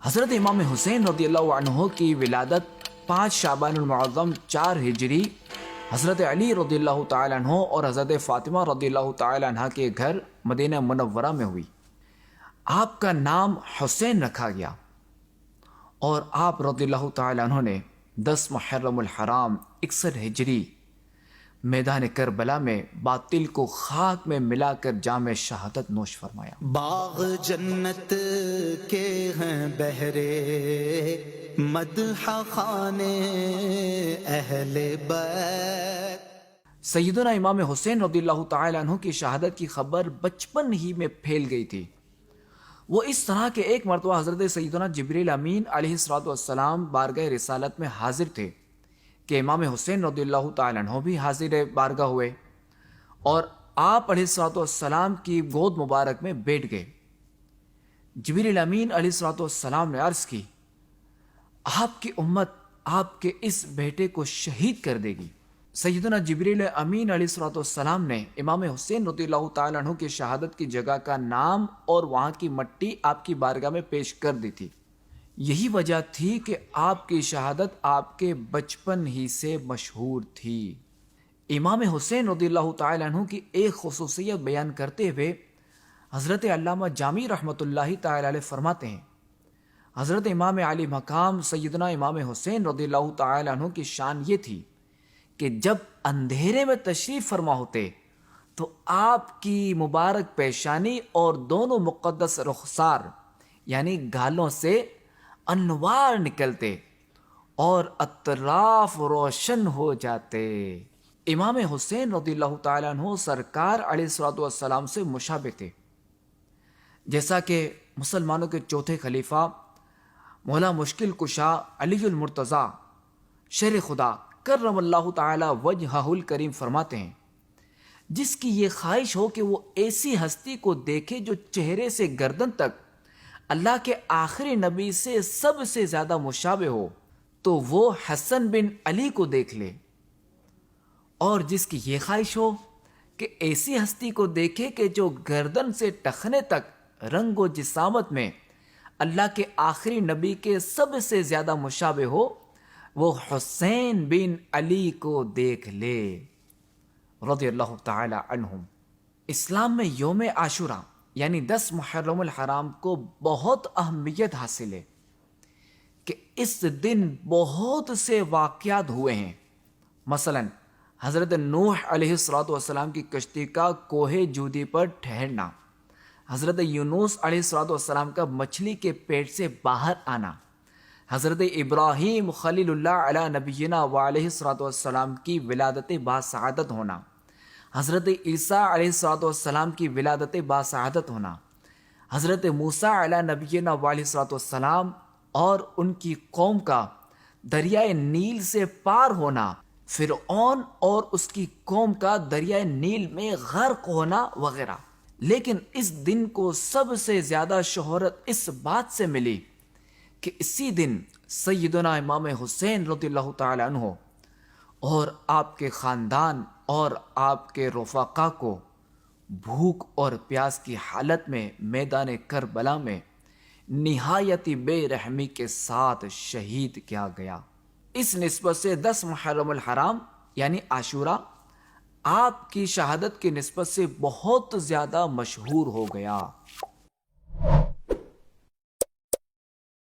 حضرت امام حسین رضی اللہ عنہ کی ولادت 5 شعبان المعظم 4 ہجری حضرت علی رضی اللہ تعالیٰ عنہ اور حضرت فاطمہ رضی اللہ تعالیٰ عنہ کے گھر مدینہ منورہ میں ہوئی۔ آپ کا نام حسین رکھا گیا اور آپ رضی اللہ تعالیٰ عنہ نے 10 محرم الحرام 61 ہجری میدان کربلا میں باطل کو خاک میں ملا کر جام شہادت نوش فرمایا۔ باغ جنت کے ہیں بہرے مدح خانے اہل بیت۔ سیدنا امام حسین رضی اللہ تعالیٰ عنہ کی شہادت کی خبر بچپن ہی میں پھیل گئی تھی۔ وہ اس طرح کہ ایک مرتبہ حضرت سیدنا جبریل امین علیہ السلام بارگاہ رسالت میں حاضر تھے کہ امام حسین رضی اللہ تعالیٰ عنہ بھی حاضر بارگاہ ہوئے اور آپ علیہ السلام کی گود مبارک میں بیٹھ گئے۔ جبریل امین علیہ السلام نے عرض کی، آپ کی امت آپ کے اس بیٹے کو شہید کر دے گی۔ سیدنا جبریل امین علیہ السلام نے امام حسین رضی اللہ تعالیٰ عنہ کی شہادت کی جگہ کا نام اور وہاں کی مٹی آپ کی بارگاہ میں پیش کر دی تھی۔ یہی وجہ تھی کہ آپ کی شہادت آپ کے بچپن ہی سے مشہور تھی۔ امام حسین رضی اللہ تعالیٰ عنہ کی ایک خصوصیت بیان کرتے ہوئے حضرت علامہ جامی رحمۃ اللہ تعالیٰ علیہ فرماتے ہیں، حضرت امام علی مقام سیدنا امام حسین رضی اللہ تعالیٰ عنہ کی شان یہ تھی کہ جب اندھیرے میں تشریف فرما ہوتے تو آپ کی مبارک پیشانی اور دونوں مقدس رخسار یعنی گالوں سے انوار نکلتے اور اطراف روشن ہو جاتے۔ امام حسین رضی اللہ تعالیٰ عنہ سرکار علیہ السلام سے مشابہ تھے، جیسا کہ مسلمانوں کے چوتھے خلیفہ مولا مشکل کشا علی المرتضیٰ شیر خدا کرم اللہ تعالی وجہہ الکریم فرماتے ہیں، جس کی یہ خواہش ہو کہ وہ ایسی ہستی کو دیکھے جو چہرے سے گردن تک اللہ کے آخری نبی سے سب سے زیادہ مشابہ ہو تو وہ حسن بن علی کو دیکھ لے، اور جس کی یہ خواہش ہو کہ ایسی ہستی کو دیکھے کہ جو گردن سے ٹخنے تک رنگ و جسامت میں اللہ کے آخری نبی کے سب سے زیادہ مشابہ ہو وہ حسین بن علی کو دیکھ لے رضی اللہ تعالی عنہم۔ اسلام میں یوم عاشورہ یعنی 10 محرم الحرام کو بہت اہمیت حاصل ہے کہ اس دن بہت سے واقعات ہوئے ہیں۔ مثلا حضرت نوح علیہ السلام کی کشتی کا کوہ جودی پر ٹھہرنا، حضرت یونس علیہ السلام کا مچھلی کے پیٹ سے باہر آنا، حضرت ابراہیم خلیل اللہ علیہ نبینا وعلیہ السلام کی ولادت باسعادت ہونا، حضرت عیسیٰ علیہ السلام کی ولادت باسعادت ہونا، حضرت موسیٰ علیہ نبینا وعلیہ السلام اور ان کی قوم کا دریائے نیل سے پار ہونا، فرعون اور اس کی قوم کا دریائے نیل میں غرق ہونا وغیرہ۔ لیکن اس دن کو سب سے زیادہ شہرت اس بات سے ملی کہ اسی دن سیدنا امام حسین رضی اللہ تعالی عنہ اور آپ کے خاندان اور آپ کے رفقا کو بھوک اور پیاس کی حالت میں میدان کربلا میں نہایتی بے رحمی کے ساتھ شہید کیا گیا۔ اس نسبت سے 10 محرم الحرام یعنی عاشورہ آپ کی شہادت کی نسبت سے بہت زیادہ مشہور ہو گیا۔